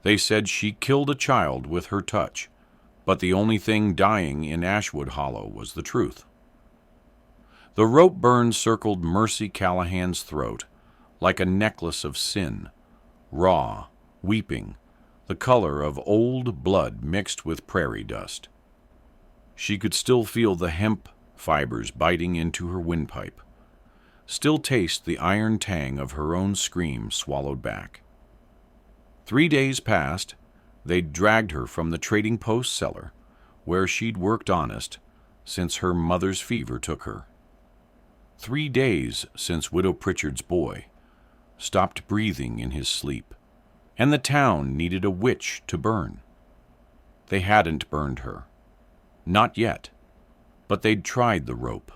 They said she killed a child with her touch, but the only thing dying in Ashwood Hollow was the truth. The rope burn circled Mercy Callahan's throat like a necklace of sin, raw, weeping, the color of old blood mixed with prairie dust. She could still feel the hemp fibers biting into her windpipe, still taste the iron tang of her own scream swallowed back. 3 days passed. They'd dragged her from the trading post cellar, where she'd worked honest since her mother's fever took her. 3 days since Widow Pritchard's boy stopped breathing in his sleep, and the town needed a witch to burn. They hadn't burned her. Not yet, but they'd tried the rope.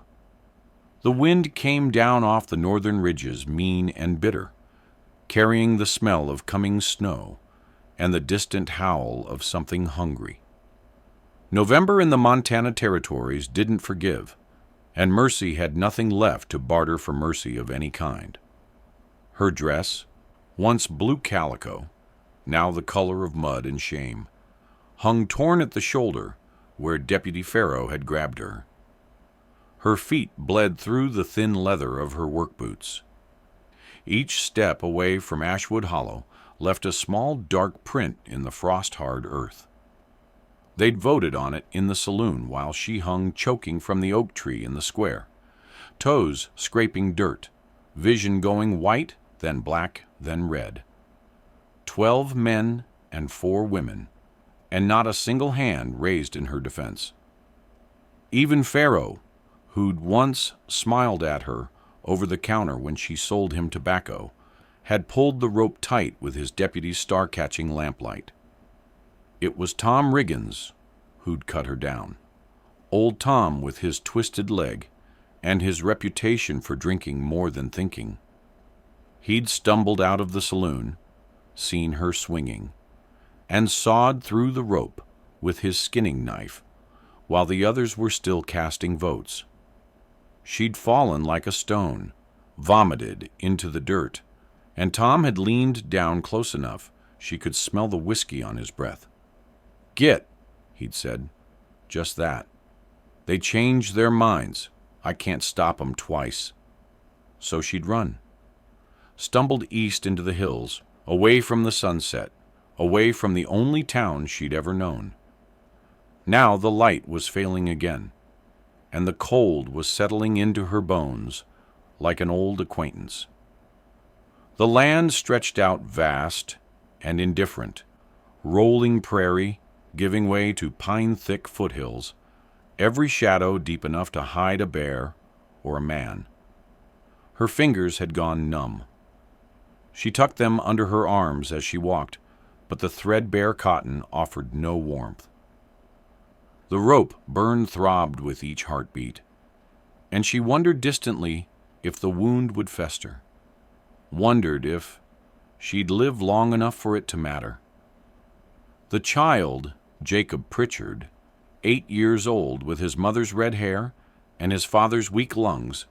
The wind came down off the northern ridges, mean and bitter, carrying the smell of coming snow and the distant howl of something hungry. November in the Montana territories didn't forgive, and Mercy had nothing left to barter for mercy of any kind. Her dress, once blue calico, now the color of mud and shame, hung torn at the shoulder where Deputy Farrow had grabbed her. Her feet bled through the thin leather of her work boots. Each step away from Ashwood Hollow left a small dark print in the frost-hard earth. They'd voted on it in the saloon while she hung choking from the oak tree in the square, toes scraping dirt, vision going white, then black, then red. 12 men and 4 women, and not a single hand raised in her defense. Even Farrow, who'd once smiled at her over the counter when she sold him tobacco, had pulled the rope tight with his deputy's star-catching lamplight. It was Tom Riggins who'd cut her down. Old Tom with his twisted leg and his reputation for drinking more than thinking. He'd stumbled out of the saloon, seen her swinging, and sawed through the rope with his skinning knife while the others were still casting votes. She'd fallen like a stone, vomited into the dirt, and Tom had leaned down close enough she could smell the whiskey on his breath. "Git," he'd said. Just that. They changed their minds. I can't stop 'em twice. So she'd run. Stumbled east into the hills, away from the sunset, away from the only town she'd ever known. Now the light was failing again, and the cold was settling into her bones like an old acquaintance. The land stretched out vast and indifferent, rolling prairie giving way to pine-thick foothills, every shadow deep enough to hide a bear or a man. Her fingers had gone numb. She tucked them under her arms as she walked, but the threadbare cotton offered no warmth. The rope throbbed with each heartbeat, and she wondered distantly if the wound would fester, wondered if she'd live long enough for it to matter. The child, Jacob Pritchard, 8 years old with his mother's red hair and his father's weak lungs,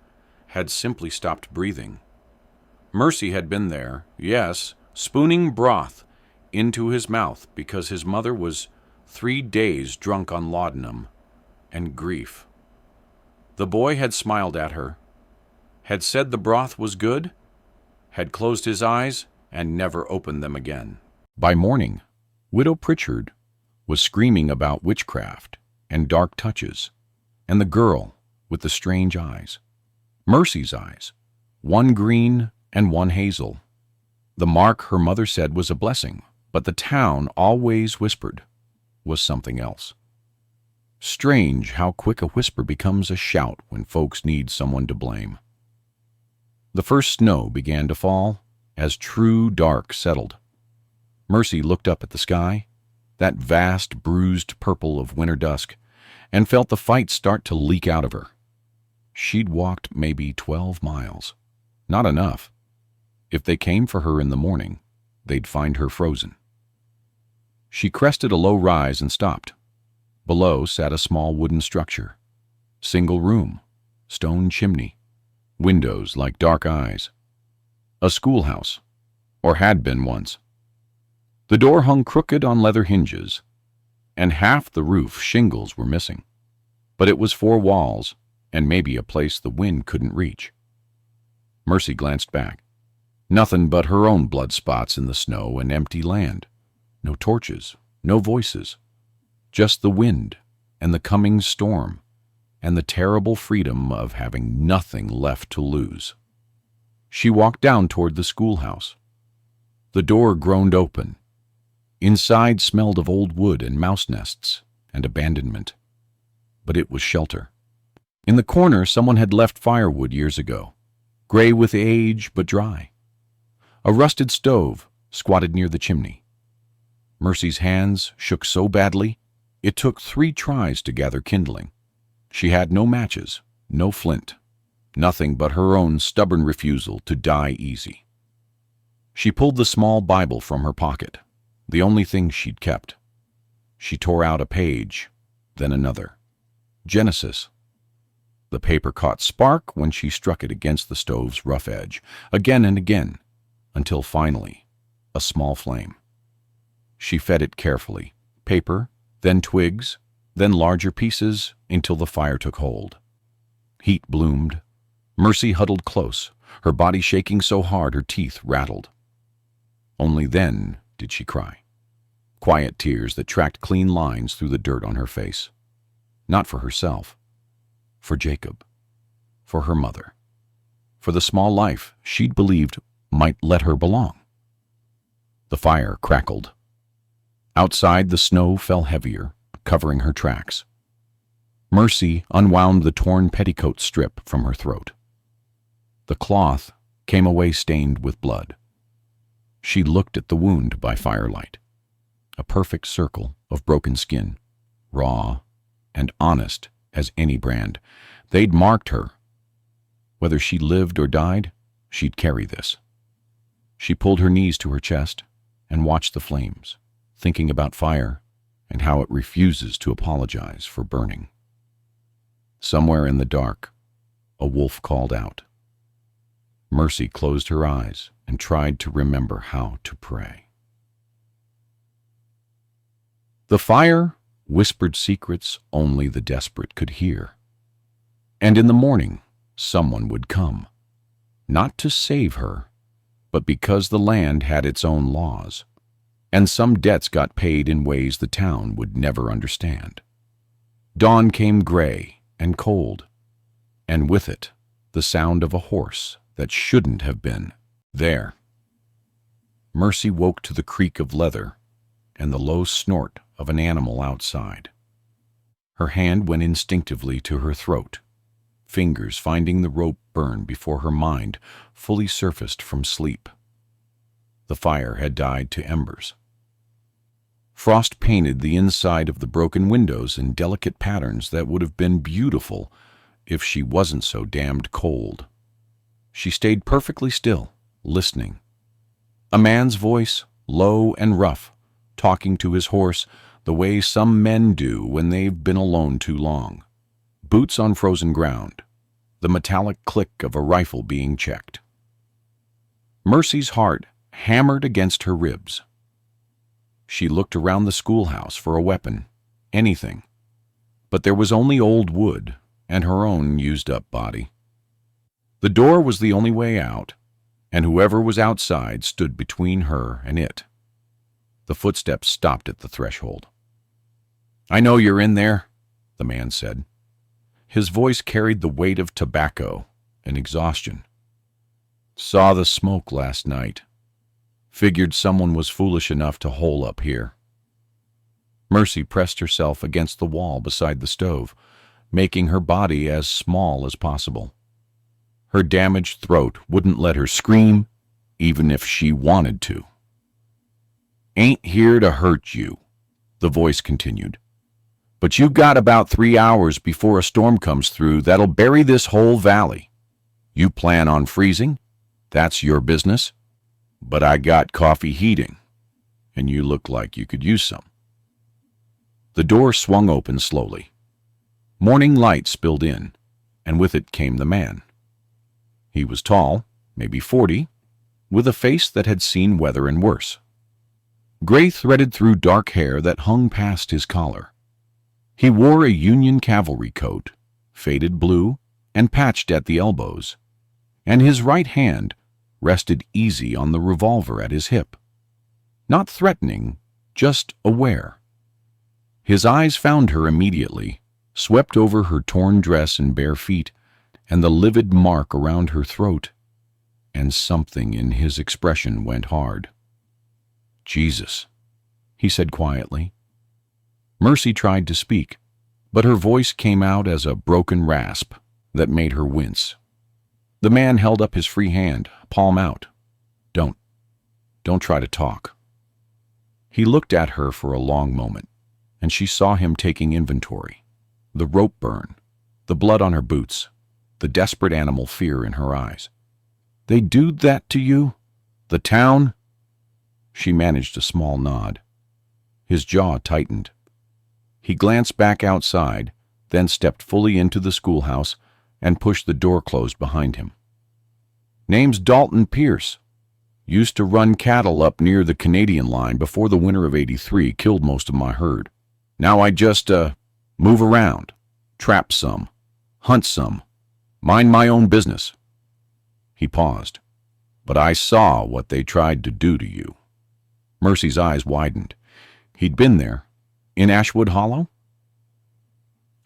had simply stopped breathing. Mercy had been there, yes, spooning broth into his mouth because his mother was 3 days drunk on laudanum and grief. The boy had smiled at her, had said the broth was good, had closed his eyes and never opened them again. By morning, Widow Pritchard was screaming about witchcraft and dark touches, and the girl with the strange eyes. Mercy's eyes, one green and one hazel. The mark her mother said was a blessing, but the town always whispered was something else. Strange how quick a whisper becomes a shout when folks need someone to blame. The first snow began to fall as true dark settled. Mercy looked up at the sky, that vast bruised purple of winter dusk, and felt the fight start to leak out of her. She'd walked maybe 12 miles. Not enough. If they came for her in the morning, they'd find her frozen. She crested a low rise and stopped. Below sat a small wooden structure. Single room, stone chimney, windows like dark eyes. A schoolhouse, or had been once. The door hung crooked on leather hinges, and half the roof shingles were missing. But it was 4 walls, and maybe a place the wind couldn't reach. Mercy glanced back. Nothing but her own blood spots in the snow and empty land. No torches, no voices. Just the wind and the coming storm, and the terrible freedom of having nothing left to lose. She walked down toward the schoolhouse. The door groaned open. Inside smelled of old wood and mouse nests and abandonment. But it was shelter. In the corner, someone had left firewood years ago, gray with age but dry. A rusted stove squatted near the chimney. Mercy's hands shook so badly, it took 3 tries to gather kindling. She had no matches, no flint, nothing but her own stubborn refusal to die easy. She pulled the small Bible from her pocket, the only thing she'd kept. She tore out a page, then another. Genesis. The paper caught spark when she struck it against the stove's rough edge, again and again, until finally, a small flame. She fed it carefully, paper, then twigs, then larger pieces, until the fire took hold. Heat bloomed. Mercy huddled close, her body shaking so hard her teeth rattled. Only then did she cry. Quiet tears that tracked clean lines through the dirt on her face. Not for herself. For Jacob. For her mother. For the small life she'd believed might let her belong. The fire crackled. Outside, the snow fell heavier, covering her tracks. Mercy unwound the torn petticoat strip from her throat. The cloth came away stained with blood. She looked at the wound by firelight. A perfect circle of broken skin, raw and honest as any brand. They'd marked her. Whether she lived or died, she'd carry this. She pulled her knees to her chest and watched the flames, thinking about fire and how it refuses to apologize for burning. Somewhere in the dark, a wolf called out. Mercy closed her eyes and tried to remember how to pray. The fire whispered secrets only the desperate could hear. And in the morning, someone would come, not to save her, but because the land had its own laws, and some debts got paid in ways the town would never understand. Dawn came gray and cold, and with it, the sound of a horse that shouldn't have been there. Mercy woke to the creak of leather and the low snort of an animal outside. Her hand went instinctively to her throat, fingers finding the rope burn before her mind fully surfaced from sleep. The fire had died to embers. Frost painted the inside of the broken windows in delicate patterns that would have been beautiful if she wasn't so damned cold. She stayed perfectly still, listening. A man's voice, low and rough, talking to his horse the way some men do when they've been alone too long. Boots on frozen ground, the metallic click of a rifle being checked. Mercy's heart hammered against her ribs. She looked around the schoolhouse for a weapon, anything, but there was only old wood and her own used-up body. The door was the only way out, and whoever was outside stood between her and it. The footsteps stopped at the threshold. "I know you're in there," the man said. His voice carried the weight of tobacco and exhaustion. "Saw the smoke last night. Figured someone was foolish enough to hole up here." Mercy pressed herself against the wall beside the stove, making her body as small as possible. Her damaged throat wouldn't let her scream, even if she wanted to. "Ain't here to hurt you," the voice continued. "But you got about 3 hours before a storm comes through that'll bury this whole valley. You plan on freezing? That's your business. But I got coffee heating, and you look like you could use some." The door swung open slowly. Morning light spilled in, and with it came the man. He was tall, maybe 40, with a face that had seen weather and worse. gray threaded through dark hair that hung past his collar. He wore a Union cavalry coat, faded blue and patched at the elbows, and his right hand rested easy on the revolver at his hip. Not threatening, just aware. His eyes found her immediately, swept over her torn dress and bare feet, and the livid mark around her throat, and something in his expression went hard. "Jesus," he said quietly. Mercy tried to speak, but her voice came out as a broken rasp that made her wince. The man held up his free hand, palm out. Don't try to talk." He looked at her for a long moment, and she saw him taking inventory. The rope burn, the blood on her boots, the desperate animal fear in her eyes. "They do that to you? The town?" She managed a small nod. His jaw tightened. He glanced back outside, then stepped fully into the schoolhouse and pushed the door closed behind him. "Name's Dalton Pierce. Used to run cattle up near the Canadian line before the winter of '83 killed most of my herd. Now I just, move around, trap some, hunt some, mind my own business." He paused. "But I saw what they tried to do to you." Mercy's eyes widened. He'd been there, in Ashwood Hollow?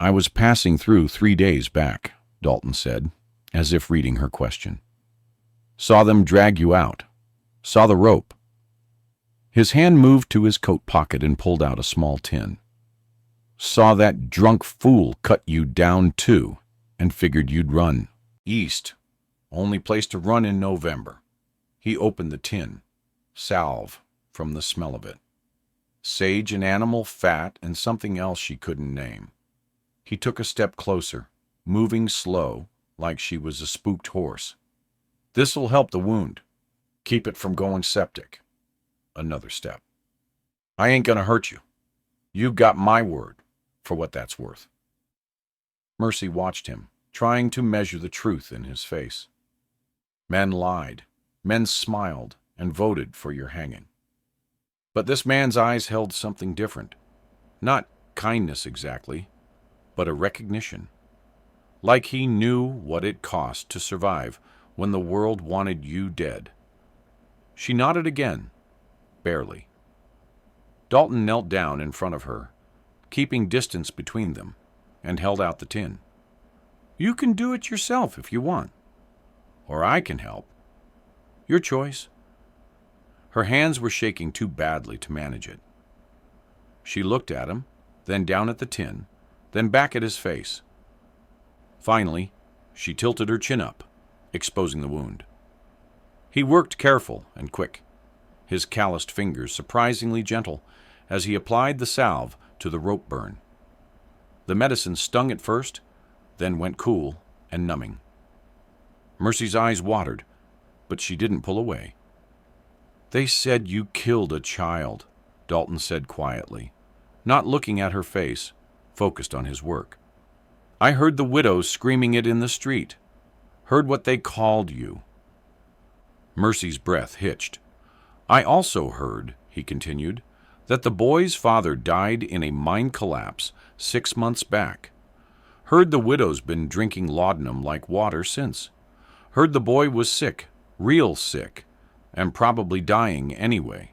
"I was passing through 3 days back," Dalton said, as if reading her question. "Saw them drag you out. Saw the rope." His hand moved to his coat pocket and pulled out a small tin. "Saw that drunk fool cut you down too, and figured you'd run east. Only place to run in November." He opened the tin. Salve, from the smell of it. Sage and animal fat and something else she couldn't name. He took a step closer, moving slow, like she was a spooked horse. "This'll help the wound. Keep it from going septic." Another step. "I ain't gonna hurt you. You've got my word, for what that's worth." Mercy watched him, trying to measure the truth in his face. Men lied, men smiled, and voted for your hanging. But this man's eyes held something different. Not kindness exactly, but a recognition. Like he knew what it cost to survive when the world wanted you dead. She nodded again, barely. Dalton knelt down in front of her, keeping distance between them, and held out the tin. "You can do it yourself if you want. Or I can help. Your choice." Her hands were shaking too badly to manage it. She looked at him, then down at the tin, then back at his face. Finally, she tilted her chin up, exposing the wound. He worked careful and quick, his calloused fingers surprisingly gentle as he applied the salve to the rope burn. The medicine stung at first, then went cool and numbing. Mercy's eyes watered, but she didn't pull away. "They said you killed a child," Dalton said quietly, not looking at her face, focused on his work. "I heard the widows screaming it in the street. Heard what they called you." Mercy's breath hitched. "I also heard," he continued, "that the boy's father died in a mine collapse 6 months back. Heard the widow's been drinking laudanum like water since. Heard the boy was sick, real sick, and probably dying anyway."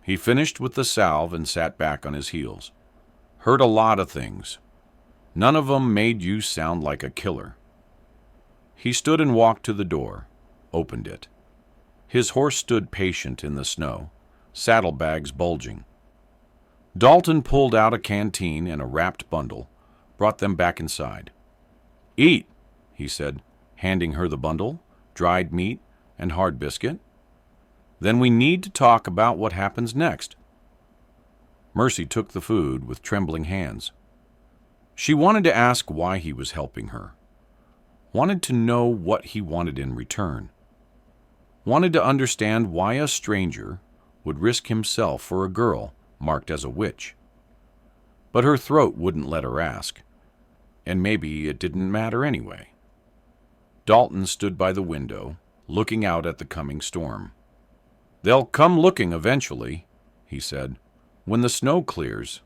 He finished with the salve and sat back on his heels. "Heard a lot of things. None of 'em made you sound like a killer." He stood and walked to the door, opened it. His horse stood patient in the snow, saddlebags bulging. Dalton pulled out a canteen and a wrapped bundle, brought them back inside. "Eat," he said, handing her the bundle, dried meat, and hard biscuit. "Then we need to talk about what happens next." Mercy took the food with trembling hands. She wanted to ask why he was helping her. Wanted to know what he wanted in return. Wanted to understand why a stranger would risk himself for a girl marked as a witch. But her throat wouldn't let her ask, and maybe it didn't matter anyway. Dalton stood by the window, looking out at the coming storm. "They'll come looking eventually," he said. "When the snow clears.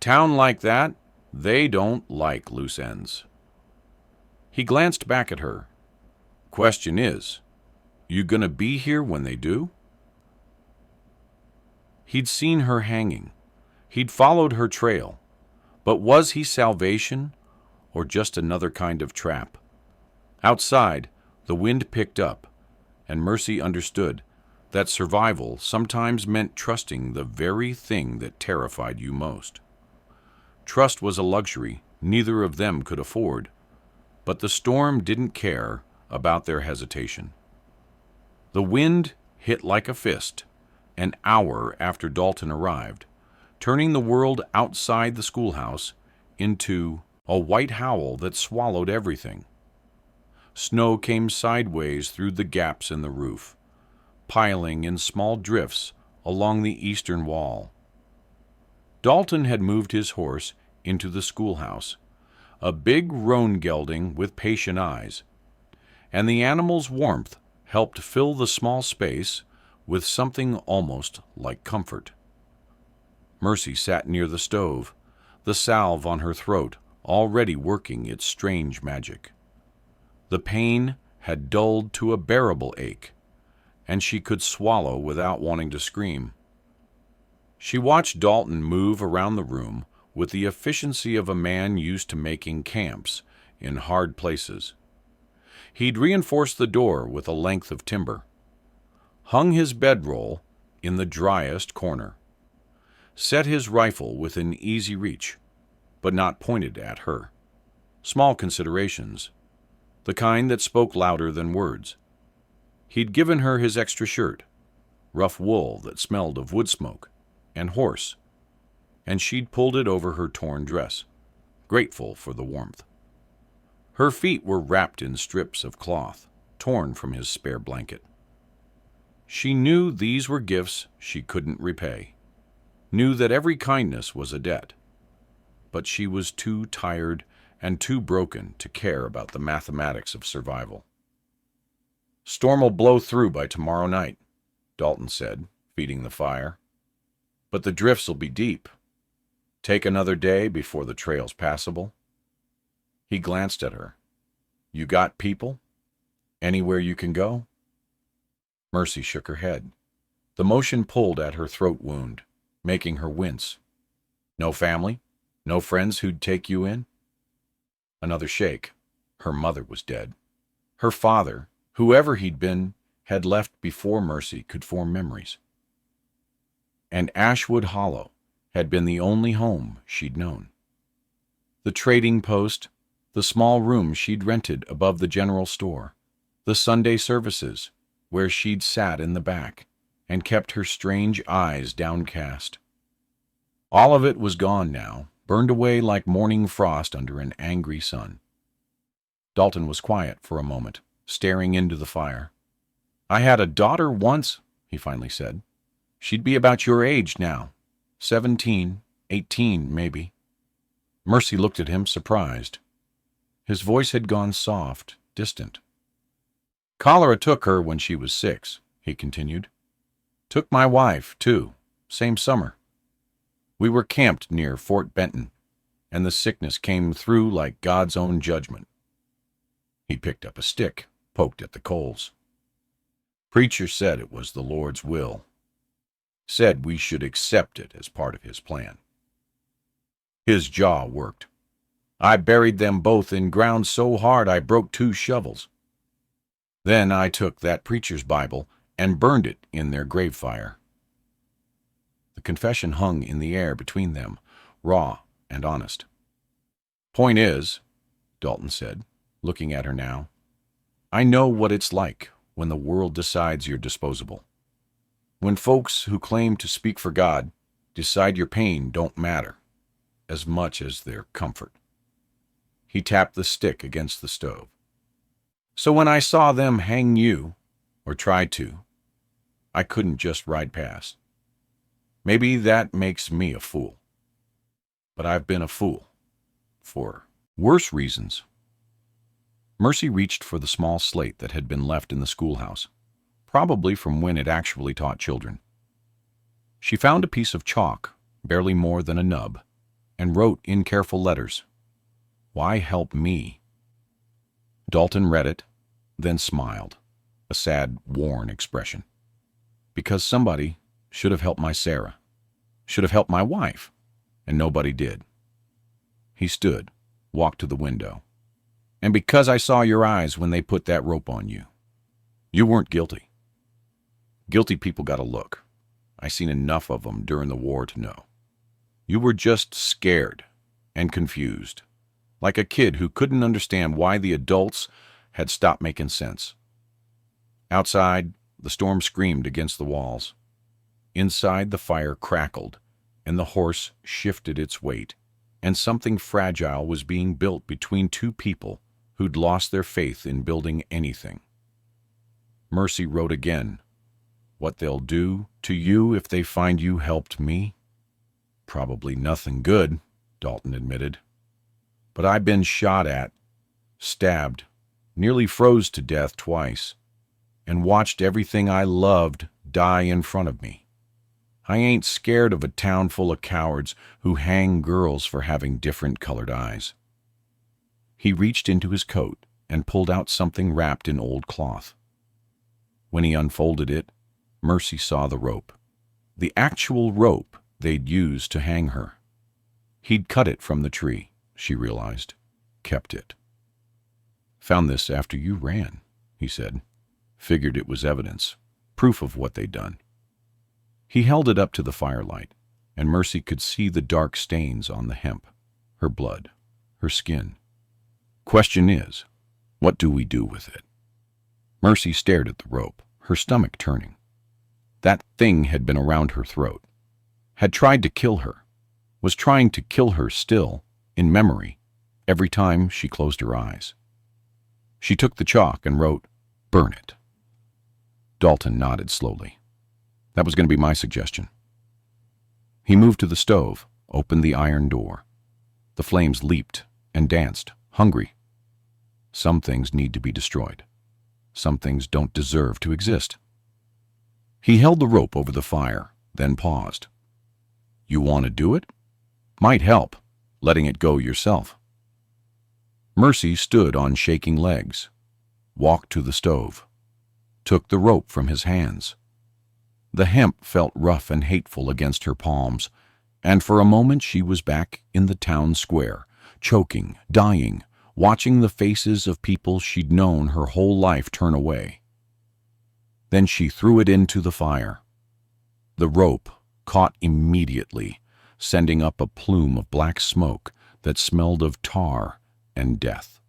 Town like that, they don't like loose ends." He glanced back at her. "Question is, you gonna be here when they do?" He'd seen her hanging. He'd followed her trail. But was he salvation or just another kind of trap? Outside, the wind picked up, and Mercy understood that survival sometimes meant trusting the very thing that terrified you most. Trust was a luxury neither of them could afford, but the storm didn't care about their hesitation. The wind hit like a fist an hour after Dalton arrived, turning the world outside the schoolhouse into a white howl that swallowed everything. Snow came sideways through the gaps in the roof, piling in small drifts along the eastern wall. Dalton had moved his horse into the schoolhouse, a big roan gelding with patient eyes, and the animal's warmth helped fill the small space with something almost like comfort. Mercy sat near the stove, the salve on her throat already working its strange magic. The pain had dulled to a bearable ache, and she could swallow without wanting to scream. She watched Dalton move around the room with the efficiency of a man used to making camps in hard places. He'd reinforced the door with a length of timber, hung his bedroll in the driest corner, set his rifle within easy reach, but not pointed at her. Small considerations, the kind that spoke louder than words. He'd given her his extra shirt, rough wool that smelled of wood smoke, and horse, and she'd pulled it over her torn dress, grateful for the warmth. Her feet were wrapped in strips of cloth, torn from his spare blanket. She knew these were gifts she couldn't repay, knew that every kindness was a debt, but she was too tired and too broken to care about the mathematics of survival. "Storm'll blow through by tomorrow night," Dalton said, feeding the fire. "But the drifts'll be deep. Take another day before the trail's passable." He glanced at her. "You got people? Anywhere you can go?" Mercy shook her head. The motion pulled at her throat wound, making her wince. "No family? No friends who'd take you in?" Another shake. Her mother was dead. Her father, whoever he'd been, had left before Mercy could form memories. And Ashwood Hollow had been the only home she'd known. The trading post, the small room she'd rented above the general store, the Sunday services, where she'd sat in the back and kept her strange eyes downcast. All of it was gone now, burned away like morning frost under an angry sun. Dalton was quiet for a moment, staring into the fire. "I had a daughter once," he finally said. "She'd be about your age now. 17, 18, maybe." Mercy looked at him, surprised. His voice had gone soft, distant. "Cholera took her when she was 6, he continued. "Took my wife, too, same summer. We were camped near Fort Benton, and the sickness came through like God's own judgment." He picked up a stick, poked at the coals. "Preacher said it was the Lord's will. Said we should accept it as part of his plan." His jaw worked. "I buried them both in ground so hard I broke 2 shovels. Then I took that preacher's Bible and burned it in their grave fire." The confession hung in the air between them, raw and honest. "Point is," Dalton said, looking at her now, "I know what it's like when the world decides you're disposable. When folks who claim to speak for God decide your pain don't matter as much as their comfort." He tapped the stick against the stove. "So when I saw them hang you, or tried to, I couldn't just ride past. Maybe that makes me a fool. But I've been a fool for worse reasons." Mercy reached for the small slate that had been left in the schoolhouse, probably from when it actually taught children. She found a piece of chalk, barely more than a nub, and wrote in careful letters, "Why help me?" Dalton read it, then smiled, a sad, worn expression. Because somebody should have helped my Sarah, should have helped my wife, and nobody did. He stood, walked to the window. And because I saw your eyes when they put that rope on you. You weren't guilty. Guilty people got a look. I seen enough of them during the war to know. You were just scared and confused, like a kid who couldn't understand why the adults had stopped making sense. Outside, the storm screamed against the walls. Inside, the fire crackled, and the horse shifted its weight, and something fragile was being built between two people who'd lost their faith in building anything. Mercy wrote again, "What they'll do to you if they find you helped me?" "Probably nothing good," Dalton admitted. "But I've been shot at, stabbed, nearly froze to death twice, and watched everything I loved die in front of me. I ain't scared of a town full of cowards who hang girls for having different colored eyes." He reached into his coat and pulled out something wrapped in old cloth. When he unfolded it, Mercy saw the rope. The actual rope they'd used to hang her. He'd cut it from the tree, she realized, kept it. "Found this after you ran," he said. "Figured it was evidence, proof of what they'd done." He held it up to the firelight, and Mercy could see the dark stains on the hemp, her blood, her skin. "Question is, what do we do with it?" Mercy stared at the rope, her stomach turning. That thing had been around her throat, had tried to kill her, was trying to kill her still, in memory, every time she closed her eyes. She took the chalk and wrote, "Burn it." Dalton nodded slowly. That was going to be my suggestion. He moved to the stove, opened the iron door. The flames leaped and danced, hungry. Some things need to be destroyed. Some things don't deserve to exist. He held the rope over the fire, then paused. "You want to do it? Might help, letting it go yourself." Mercy stood on shaking legs, walked to the stove, took the rope from his hands. The hemp felt rough and hateful against her palms, and for a moment she was back in the town square, choking, dying, watching the faces of people she'd known her whole life turn away. Then she threw it into the fire. The rope caught immediately, sending up a plume of black smoke that smelled of tar and death.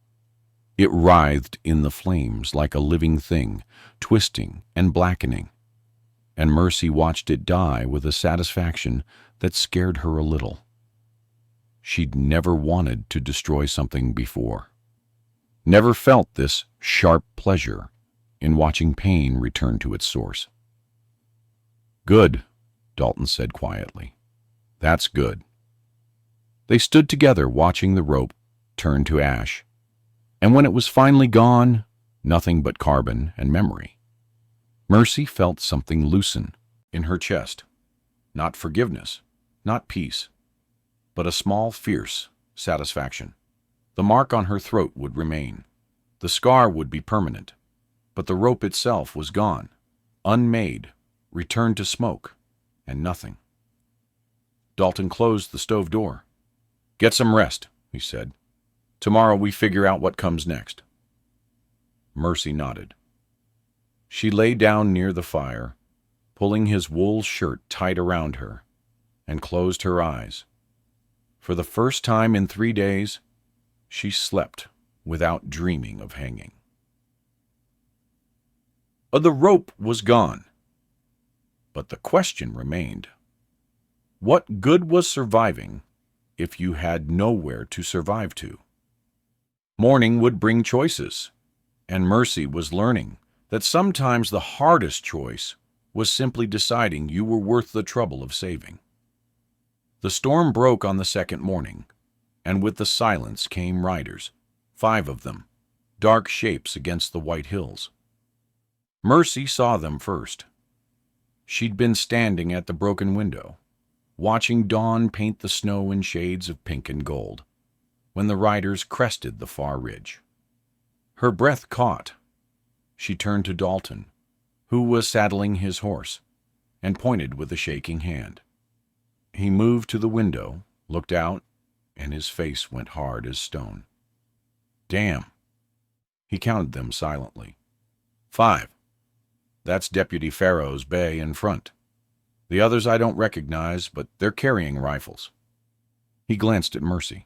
It writhed in the flames like a living thing, twisting and blackening, and Mercy watched it die with a satisfaction that scared her a little. She'd never wanted to destroy something before, never felt this sharp pleasure in watching pain return to its source. "Good," Dalton said quietly. "That's good." They stood together watching the rope turn to ash, and when it was finally gone, nothing but carbon and memory. Mercy felt something loosen in her chest. Not forgiveness, not peace, but a small, fierce satisfaction. The mark on her throat would remain. The scar would be permanent, but the rope itself was gone, unmade, returned to smoke, and nothing. Dalton closed the stove door. "Get some rest," he said. "Tomorrow we figure out what comes next." Mercy nodded. She lay down near the fire, pulling his wool shirt tight around her, and closed her eyes. For the first time in 3 days, she slept without dreaming of hanging. The rope was gone, but the question remained. What good was surviving if you had nowhere to survive to? Morning would bring choices, and Mercy was learning that sometimes the hardest choice was simply deciding you were worth the trouble of saving. The storm broke on the second morning, and with the silence came riders, 5 of them, dark shapes against the white hills. Mercy saw them first. She'd been standing at the broken window, watching dawn paint the snow in shades of pink and gold, when the riders crested the far ridge. Her breath caught. She turned to Dalton, who was saddling his horse, and pointed with a shaking hand. He moved to the window, looked out, and his face went hard as stone. Damn. He counted them silently. 5. That's Deputy Farrow's bay in front. The others I don't recognize, but they're carrying rifles. He glanced at Mercy.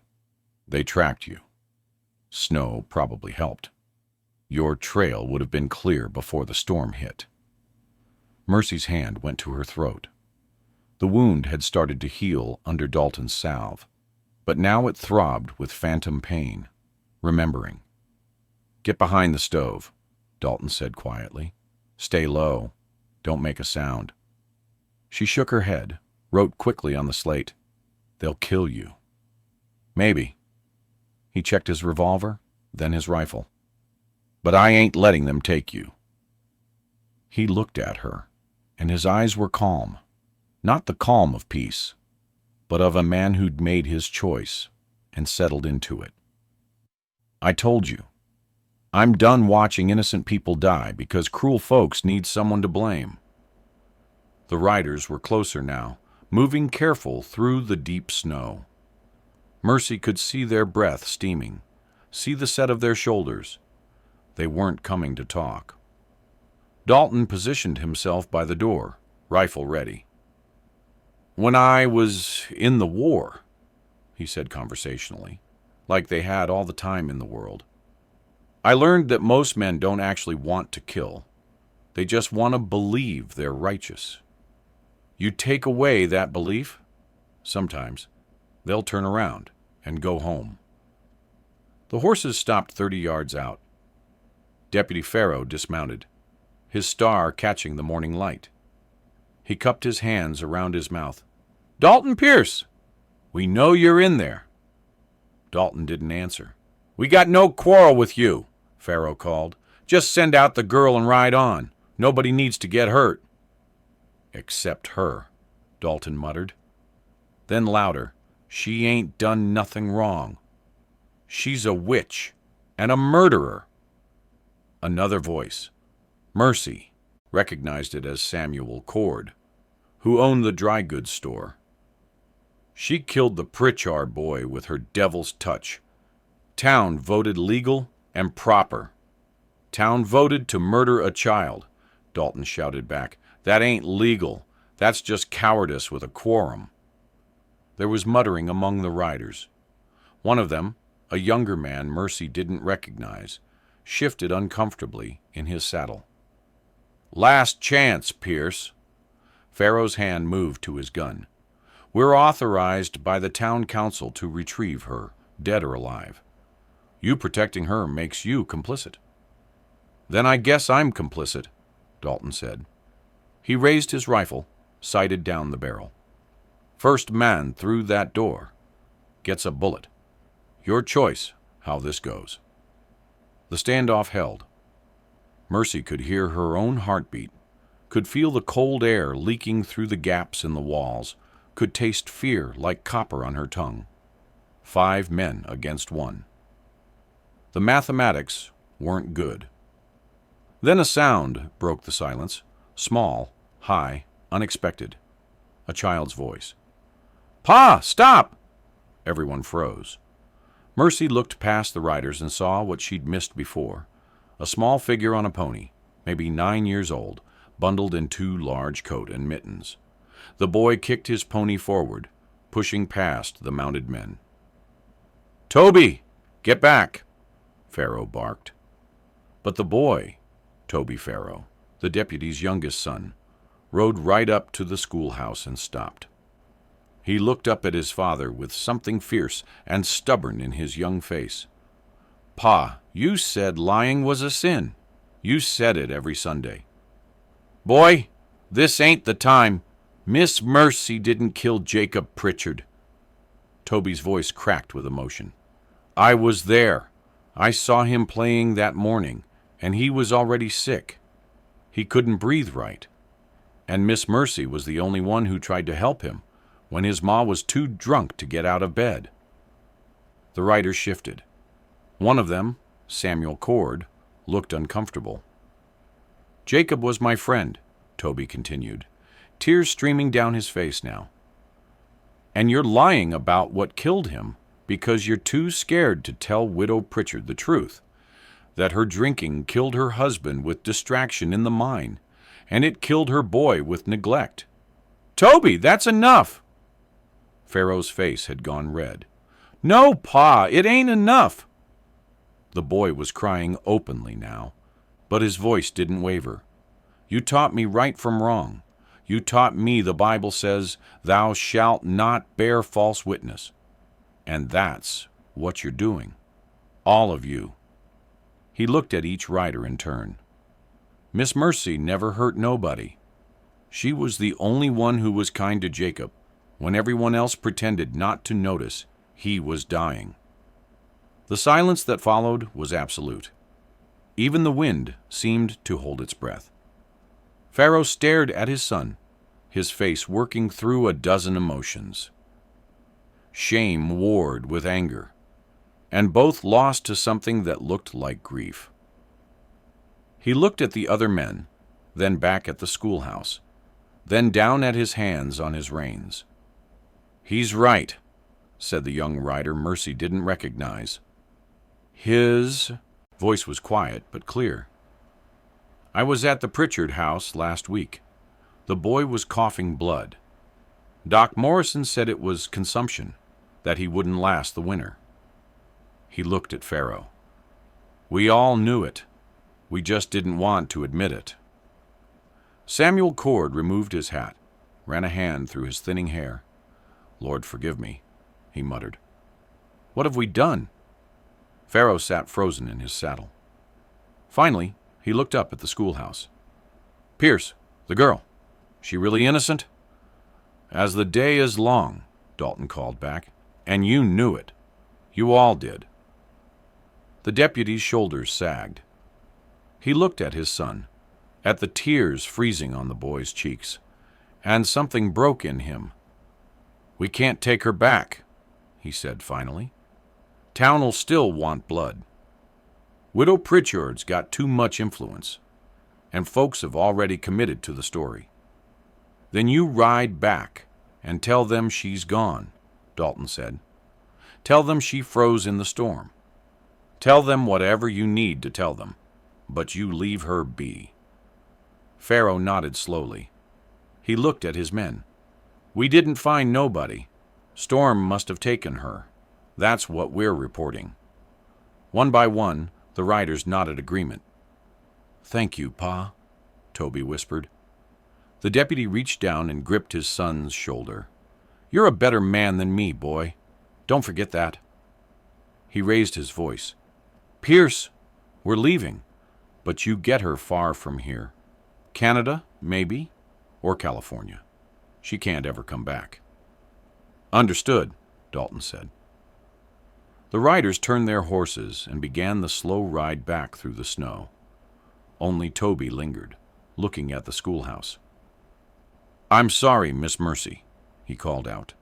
They tracked you. Snow probably helped. Your trail would have been clear before the storm hit. Mercy's hand went to her throat. The wound had started to heal under Dalton's salve, but now it throbbed with phantom pain, remembering. Get behind the stove, Dalton said quietly. Stay low. Don't make a sound. She shook her head, wrote quickly on the slate. They'll kill you. Maybe. He checked his revolver, then his rifle. But I ain't letting them take you. He looked at her, and his eyes were calm. Not the calm of peace, but of a man who'd made his choice and settled into it. I told you. I'm done watching innocent people die because cruel folks need someone to blame. The riders were closer now, moving careful through the deep snow. Mercy could see their breath steaming, see the set of their shoulders. They weren't coming to talk. Dalton positioned himself by the door, rifle ready. When I was in the war, he said conversationally, like they had all the time in the world, I learned that most men don't actually want to kill. They just want to believe they're righteous. You take away that belief, sometimes they'll turn around and go home. The horses stopped 30 yards out. Deputy Farrow dismounted, his star catching the morning light. He cupped his hands around his mouth. Dalton Pierce, we know you're in there. Dalton didn't answer. We got no quarrel with you, Farrow called. Just send out the girl and ride on. Nobody needs to get hurt. Except her, Dalton muttered. Then louder, she ain't done nothing wrong. She's a witch and a murderer. Another voice. Mercy recognized it as Samuel Cord, who owned the dry goods store. She killed the Pritchard boy with her devil's touch. Town voted legal and proper. Town voted to murder a child, Dalton shouted back. That ain't legal. That's just cowardice with a quorum. There was muttering among the riders. One of them, a younger man Mercy didn't recognize, shifted uncomfortably in his saddle. Last chance, Pierce. Farrow's hand moved to his gun. We're authorized by the town council to retrieve her, dead or alive. You protecting her makes you complicit. Then I guess I'm complicit, Dalton said. He raised his rifle, sighted down the barrel. First man through that door gets a bullet. Your choice how this goes. The standoff held. Mercy could hear her own heartbeat, could feel the cold air leaking through the gaps in the walls, could taste fear like copper on her tongue. 5 men against 1. The mathematics weren't good. Then a sound broke the silence, small, high, unexpected. A child's voice. Pa, stop! Everyone froze. Mercy looked past the riders and saw what she'd missed before. A small figure on a pony, maybe 9 years old, bundled in 2 large coat and mittens. The boy kicked his pony forward, pushing past the mounted men. Toby, get back, Farrow barked. But the boy, Toby Farrow, the deputy's youngest son, rode right up to the schoolhouse and stopped. He looked up at his father with something fierce and stubborn in his young face. Pa, you said lying was a sin. You said it every Sunday. Boy, this ain't the time. Miss Mercy didn't kill Jacob Pritchard. Toby's voice cracked with emotion. I was there. I saw him playing that morning, and he was already sick. He couldn't breathe right. And Miss Mercy was the only one who tried to help him when his ma was too drunk to get out of bed. The writers shifted. One of them, Samuel Cord, looked uncomfortable. Jacob was my friend, Toby continued, tears streaming down his face now. And you're lying about what killed him because you're too scared to tell Widow Pritchard the truth, that her drinking killed her husband with distraction in the mine, and it killed her boy with neglect. Toby, that's enough! Pharaoh's face had gone red. No, Pa, it ain't enough. The boy was crying openly now, but his voice didn't waver. You taught me right from wrong. You taught me the Bible says, thou shalt not bear false witness. And that's what you're doing. All of you. He looked at each writer in turn. Miss Mercy never hurt nobody. She was the only one who was kind to Jacob when everyone else pretended not to notice he was dying. The silence that followed was absolute. Even the wind seemed to hold its breath. Pharaoh stared at his son, his face working through a dozen emotions. Shame warred with anger, and both lost to something that looked like grief. He looked at the other men, then back at the schoolhouse, then down at his hands on his reins. He's right, said the young writer Mercy didn't recognize. His voice was quiet but clear. I was at the Pritchard house last week. The boy was coughing blood. Doc Morrison said it was consumption, that he wouldn't last the winter. He looked at Pharaoh. We all knew it. We just didn't want to admit it. Samuel Cord removed his hat, ran a hand through his thinning hair. Lord forgive me, he muttered. What have we done? Pharaoh sat frozen in his saddle. Finally, he looked up at the schoolhouse. Pierce, the girl, she really innocent? As the day is long, Dalton called back, and you knew it. You all did. The deputy's shoulders sagged. He looked at his son, at the tears freezing on the boy's cheeks, and something broke in him. We can't take her back, he said finally. Town'll still want blood. Widow Pritchard's got too much influence, and folks have already committed to the story. Then you ride back and tell them she's gone, Dalton said. Tell them she froze in the storm. Tell them whatever you need to tell them, but you leave her be. Pharaoh nodded slowly. He looked at his men. We didn't find nobody. Storm must have taken her. That's what we're reporting. One by one, the riders nodded agreement. Thank you, Pa, Toby whispered. The deputy reached down and gripped his son's shoulder. You're a better man than me, boy. Don't forget that. He raised his voice. Pierce, we're leaving, but you get her far from here. Canada, maybe, or California. She can't ever come back. Understood, Dalton said. The riders turned their horses and began the slow ride back through the snow. Only Toby lingered, looking at the schoolhouse. I'm sorry, Miss Mercy, he called out.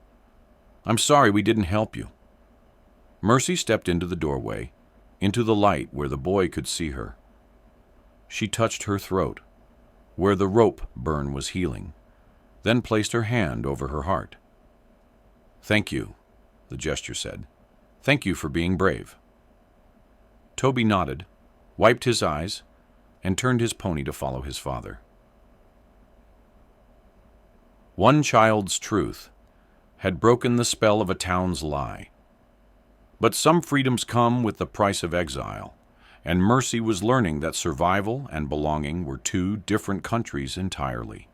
I'm sorry we didn't help you. Mercy stepped into the doorway, into the light where the boy could see her. She touched her throat, where the rope burn was healing, then placed her hand over her heart. Thank you, the gesture said. Thank you for being brave. Toby nodded, wiped his eyes, and turned his pony to follow his father. One child's truth had broken the spell of a town's lie. But some freedoms come with the price of exile, and Mercy was learning that survival and belonging were two different countries entirely.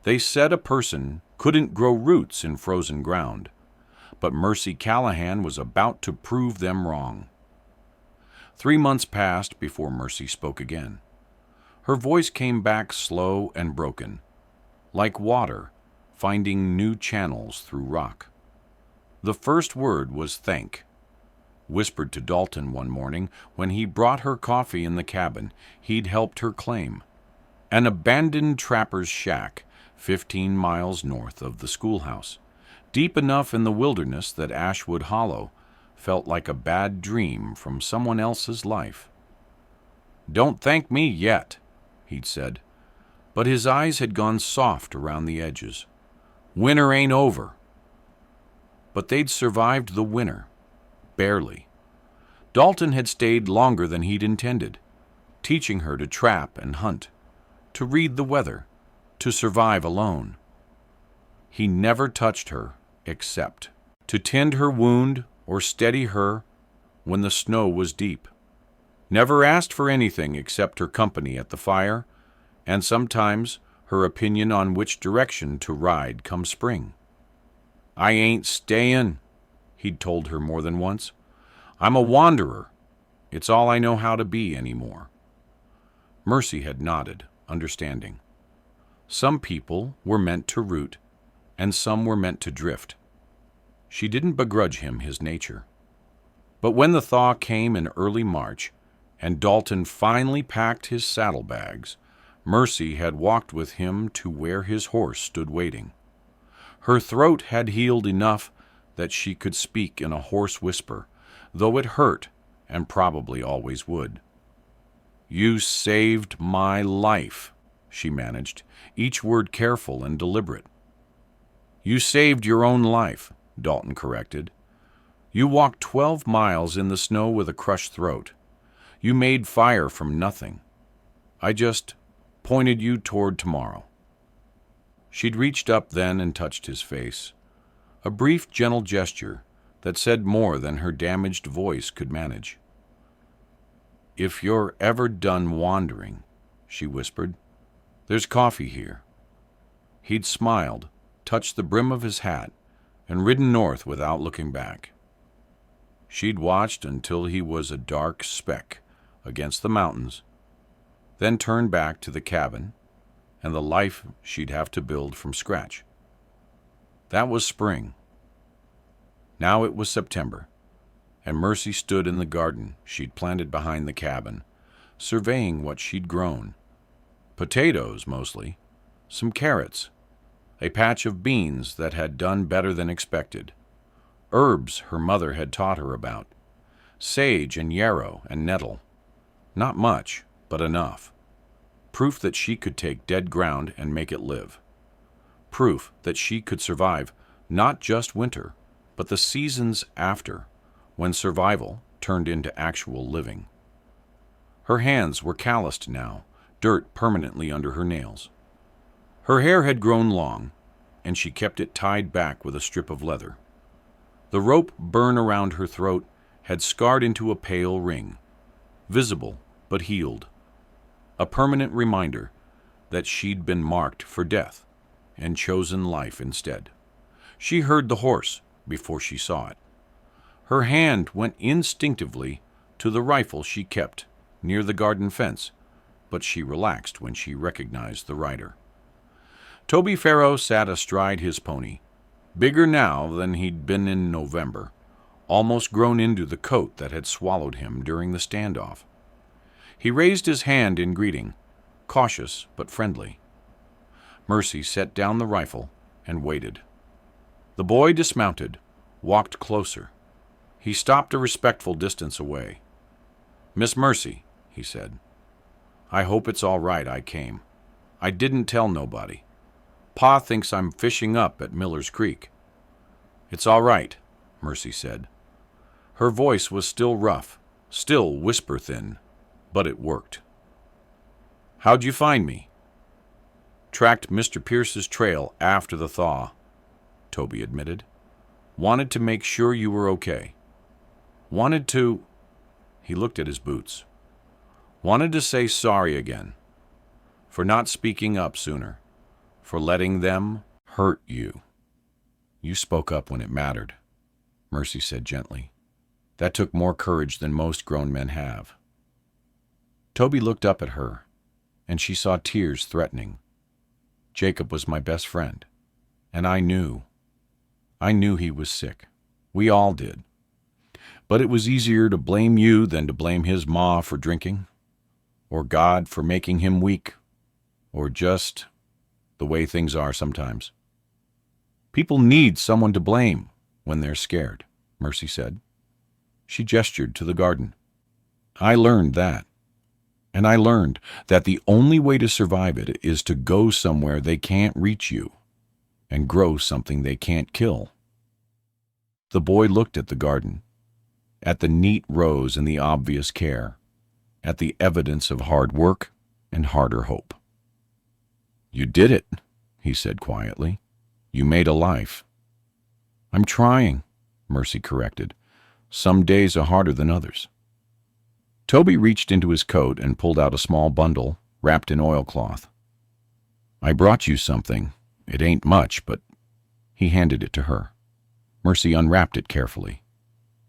They said a person couldn't grow roots in frozen ground, but Mercy Callahan was about to prove them wrong. 3 months passed before Mercy spoke again. Her voice came back slow and broken, like water finding new channels through rock. The first word was thank. Whispered to Dalton one morning when he brought her coffee in the cabin he'd helped her claim. An abandoned trapper's shack 15 miles north of the schoolhouse, deep enough in the wilderness that Ashwood Hollow felt like a bad dream from someone else's life. "Don't thank me yet," he'd said, but his eyes had gone soft around the edges. "Winter ain't over." But they'd survived the winter, barely. Dalton had stayed longer than he'd intended, teaching her to trap and hunt, to read the weather, to survive alone. He never touched her except to tend her wound or steady her when the snow was deep. Never asked for anything except her company at the fire, and sometimes her opinion on which direction to ride come spring. "I ain't stayin'," he'd told her more than once. "I'm a wanderer. It's all I know how to be anymore." Mercy had nodded, understanding. Some people were meant to root, and some were meant to drift. She didn't begrudge him his nature. But when the thaw came in early March, and Dalton finally packed his saddlebags, Mercy had walked with him to where his horse stood waiting. Her throat had healed enough that she could speak in a hoarse whisper, though it hurt and probably always would. "You saved my life," she managed, each word careful and deliberate. "You saved your own life," Dalton corrected. "You walked 12 miles in the snow with a crushed throat. You made fire from nothing. I just pointed you toward tomorrow." She'd reached up then and touched his face, a brief, gentle gesture that said more than her damaged voice could manage. "If you're ever done wandering," she whispered, "there's coffee here." He'd smiled, touched the brim of his hat, and ridden north without looking back. She'd watched until he was a dark speck against the mountains, then turned back to the cabin and the life she'd have to build from scratch. That was spring. Now it was September, and Mercy stood in the garden she'd planted behind the cabin, surveying what she'd grown. Potatoes, mostly, some carrots, a patch of beans that had done better than expected, herbs her mother had taught her about, sage and yarrow and nettle. Not much, but enough. Proof that she could take dead ground and make it live. Proof that she could survive not just winter, but the seasons after, when survival turned into actual living. Her hands were calloused now, dirt permanently under her nails. Her hair had grown long, and she kept it tied back with a strip of leather. The rope burn around her throat had scarred into a pale ring, visible but healed, a permanent reminder that she'd been marked for death and chosen life instead. She heard the horse before she saw it. Her hand went instinctively to the rifle she kept near the garden fence, but she relaxed when she recognized the rider. Toby Farrow sat astride his pony, bigger now than he'd been in November, almost grown into the coat that had swallowed him during the standoff. He raised his hand in greeting, cautious but friendly. Mercy set down the rifle and waited. The boy dismounted, walked closer. He stopped a respectful distance away. "Miss Mercy," he said, "I hope it's all right I came. I didn't tell nobody. Pa thinks I'm fishing up at Miller's Creek." "It's all right," Mercy said. Her voice was still rough, still whisper-thin, but it worked. "How'd you find me?" "Tracked Mr. Pierce's trail after the thaw," Toby admitted. "Wanted to make sure you were okay. Wanted to—" He looked at his boots. "Wanted to say sorry again. For not speaking up sooner. For letting them hurt you." "You spoke up when it mattered," Mercy said gently. "That took more courage than most grown men have." Toby looked up at her, and she saw tears threatening. "Jacob was my best friend, and I knew he was sick. We all did. But it was easier to blame you than to blame his ma for drinking, or God for making him weak, or just the way things are sometimes. People need someone to blame when they're scared, Mercy said. She gestured to the garden. I learned that. And I learned that the only way to survive it is to go somewhere they can't reach you and grow something they can't kill. The boy looked at the garden, at the neat rows and the obvious care, at the evidence of hard work and harder hope. You did it, he said quietly. You made a life. I'm trying, Mercy corrected. Some days are harder than others. Toby reached into his coat and pulled out a small bundle wrapped in oilcloth. I brought you something. It ain't much, but he handed it to her. Mercy unwrapped it carefully.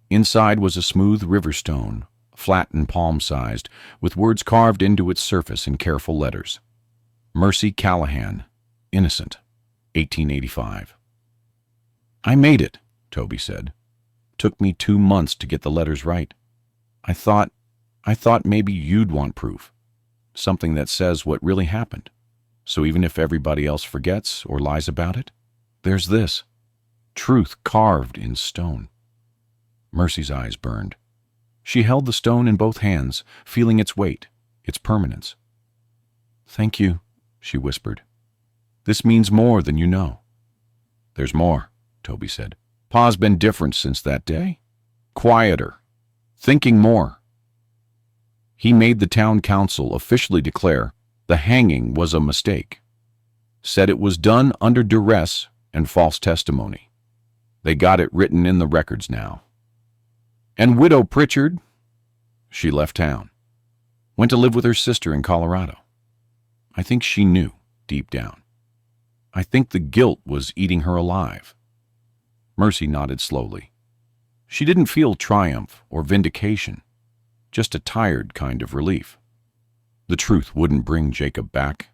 Inside was a smooth river stone, flat and palm-sized, with words carved into its surface in careful letters. Mercy Callahan, innocent, 1885. I made it, Toby said. Took me 2 months to get the letters right. I thought maybe you'd want proof. Something that says what really happened. So even if everybody else forgets or lies about it, there's this. Truth carved in stone. Mercy's eyes burned. She held the stone in both hands, feeling its weight, its permanence. Thank you, she whispered. This means more than you know. There's more, Toby said. Pa's been different since that day. Quieter. Thinking more. He made the town council officially declare the hanging was a mistake. Said it was done under duress and false testimony. They got it written in the records now. And Widow Pritchard, she left town. Went to live with her sister in Colorado. I think she knew, deep down. I think the guilt was eating her alive. Mercy nodded slowly. She didn't feel triumph or vindication, just a tired kind of relief. The truth wouldn't bring Jacob back,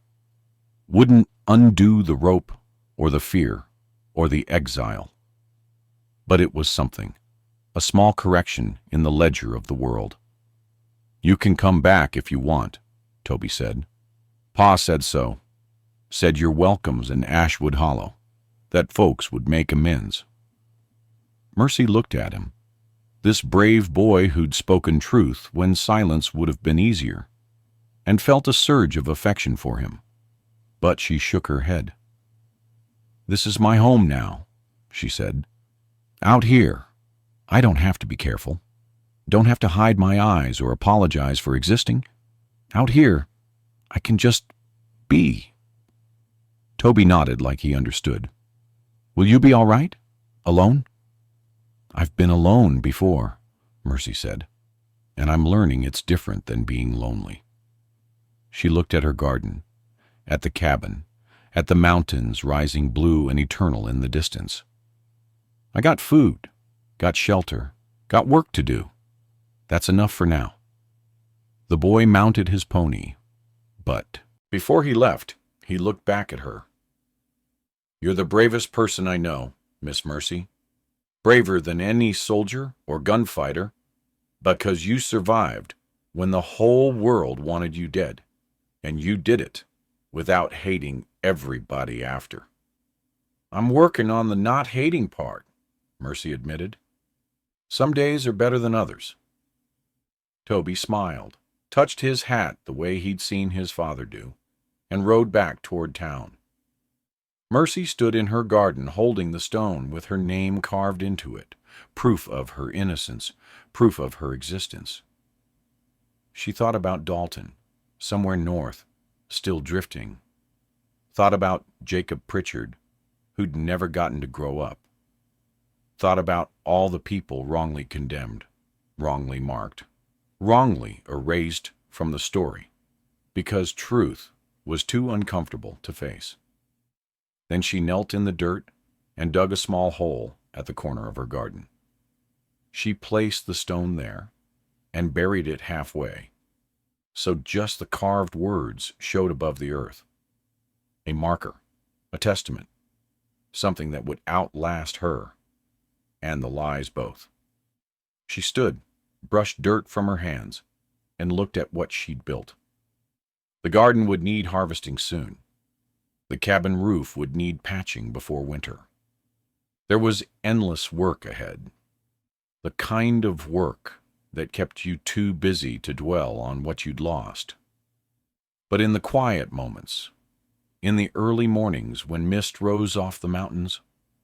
wouldn't undo the rope or the fear or the exile. But it was something, a small correction in the ledger of the world. You can come back if you want, Toby said. Pa said so. Said your welcomes in Ashwood Hollow, that folks would make amends. Mercy looked at him, this brave boy who'd spoken truth when silence would have been easier, and felt a surge of affection for him. But she shook her head. This is my home now, she said. Out here, I don't have to be careful. Don't have to hide my eyes or apologize for existing. Out here, I can just be. Toby nodded like he understood. Will you be all right? Alone? I've been alone before, Mercy said, and I'm learning it's different than being lonely. She looked at her garden, at the cabin, at the mountains rising blue and eternal in the distance. I got food, got shelter, got work to do. That's enough for now. The boy mounted his pony, but before he left, he looked back at her. You're the bravest person I know, Miss Mercy. Braver than any soldier or gunfighter, because you survived when the whole world wanted you dead, and you did it without hating everybody after. I'm working on the not hating part, Mercy admitted. Some days are better than others. Toby smiled, touched his hat the way he'd seen his father do, and rode back toward town. Mercy stood in her garden holding the stone with her name carved into it, proof of her innocence, proof of her existence. She thought about Dalton, somewhere north, still drifting. Thought about Jacob Pritchard, who'd never gotten to grow up. Thought about all the people wrongly condemned, wrongly marked, wrongly erased from the story, because truth was too uncomfortable to face. Then she knelt in the dirt and dug a small hole at the corner of her garden. She placed the stone there and buried it halfway, so just the carved words showed above the earth. A marker, a testament, something that would outlast her and the lies both. She stood, brushed dirt from her hands, and looked at what she'd built. The garden would need harvesting soon. The cabin roof would need patching before winter. There was endless work ahead, the kind of work that kept you too busy to dwell on what you'd lost. But in the quiet moments, in the early mornings when mist rose off the mountains,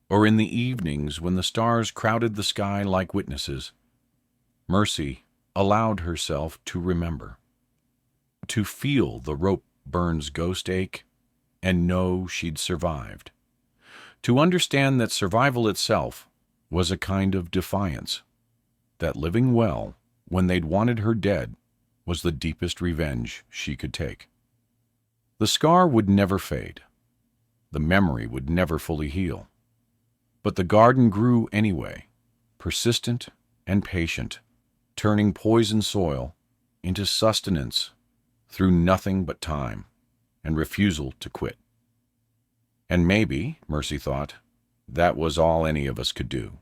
or in the evenings when the stars crowded the sky like witnesses, Mercy allowed herself to remember, to feel the rope burn's ghost ache and know she'd survived, to understand that survival itself was a kind of defiance, that living well when they'd wanted her dead was the deepest revenge she could take. The scar would never fade. The memory would never fully heal. But the garden grew anyway, persistent and patient, turning poison soil into sustenance through nothing but time and refusal to quit. And maybe, Mercy thought, that was all any of us could do.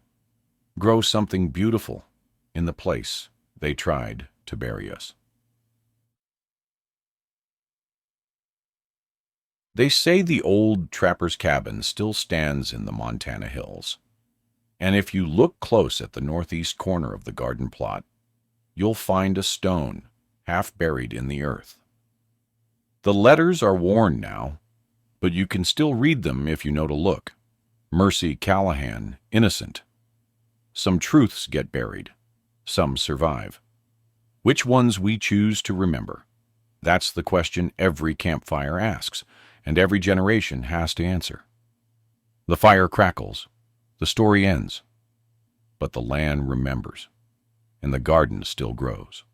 Grow something beautiful in the place they tried to bury us. They say the old trapper's cabin still stands in the Montana hills, and if you look close at the northeast corner of the garden plot, you'll find a stone half buried in the earth. The letters are worn now, but you can still read them if you know to look. Mercy Callahan, innocent. Some truths get buried, some survive. Which ones we choose to remember? That's the question every campfire asks, and every generation has to answer. The fire crackles, the story ends, but the land remembers, and the garden still grows.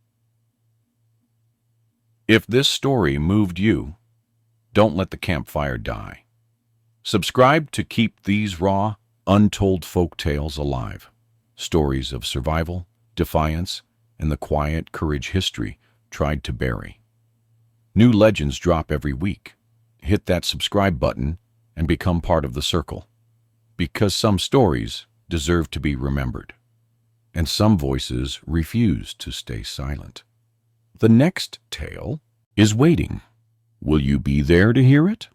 If this story moved you, don't let the campfire die. Subscribe to keep these raw, untold folk tales alive. Stories of survival, defiance, and the quiet courage history tried to bury. New legends drop every week. Hit that subscribe button and become part of the circle. Because some stories deserve to be remembered, and some voices refuse to stay silent. The next tale is waiting. Will you be there to hear it?